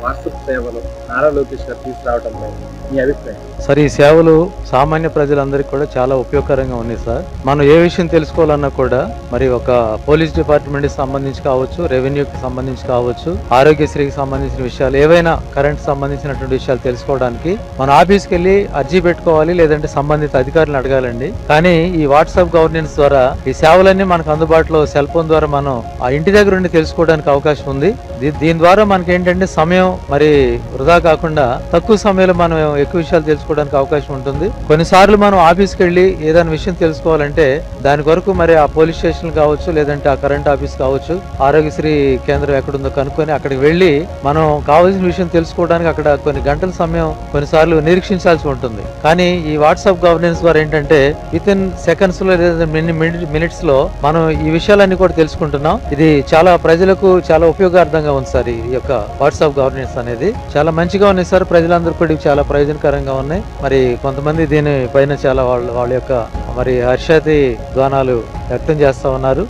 WhatsApp సేవలు నారా లోకేష్ గారు తీసుకురావడంపై మీ అభిప్రాయం? సార్, ఈ సేవలు సామాన్య ప్రజలందరికీ కూడా చాలా ఉపయోగకరంగా ఉన్నాయి సార్. మనం ఏ విషయం తెలుసుకోవాలన్నా కూడా మరి ఒక పోలీస్ డిపార్ట్మెంట్ కి సంబంధించి కావచ్చు, రెవెన్యూకి సంబంధించి కావచ్చు, ఆరోగ్యశ్రీకి సంబంధించిన విషయాలు ఏవైనా కరెంట్ సంబంధించినటువంటి విషయాలు తెలుసుకోవడానికి మన ఆఫీస్కి వెళ్ళి అర్జీ పెట్టుకోవాలి, లేదంటే సంబంధిత అధికారులను అడగాలండి. కానీ ఈ వాట్సాప్ గవర్నెన్స్ ద్వారా ఈ సేవలన్నీ మనకు అందుబాటులో సెల్ ఫోన్ ద్వారా మనం ఆ ఇంటి దగ్గర ఉండి తెలుసుకోవడానికి అవకాశం ఉంది. దీని ద్వారా మనకి ఏంటంటే సమయం మరి వృధా కాకుండా తక్కువ సమయంలో మనం ఎక్కువ విషయాలు తెలుసుకోవడానికి అవకాశం ఉంటుంది. కొన్నిసార్లు మనం ఆఫీస్కి వెళ్ళి ఏదైనా విషయం తెలుసుకోవాలంటే దాని కొరకు మరి ఆ పోలీస్ స్టేషన్ కావచ్చు, లేదంటే ఆ కరెంట్ ఆఫీస్ కావచ్చు, ఆరోగ్యశ్రీ కేంద్రం ఎక్కడుందో కనుక్కొని అక్కడికి వెళ్ళి మనం కావాల్సిన విషయం తెలుసుకోవడానికి అక్కడ కొన్ని గంటల సమయం కొన్నిసార్లు నిరీక్షించాల్సి ఉంటుంది. కానీ ఈ వాట్సాప్ గవర్నెన్స్ ద్వారా ఏంటంటే విత్ ఇన్ సెకండ్స్ లో లేదా మినిట్స్ లో మనం ఈ విషయాలన్నీ కూడా తెలుసుకుంటున్నాం. ఇది చాలా ప్రజలకు చాలా ఉపయోగార్థంగా ఉంది సార్. ఈ యొక్క వాట్సాప్ గవర్నెన్స్ అనేది చాలా మంచిగా ఉన్నాయి సార్. ప్రజలందరూ కూడా చాలా ప్రయోజనకరంగా ఉన్నాయి. మరి కొంతమంది దీని పైన చాలా వాళ్ళ యొక్క మరి హర్షాతి ధ్వానాలు వ్యక్తం చేస్తా ఉన్నారు.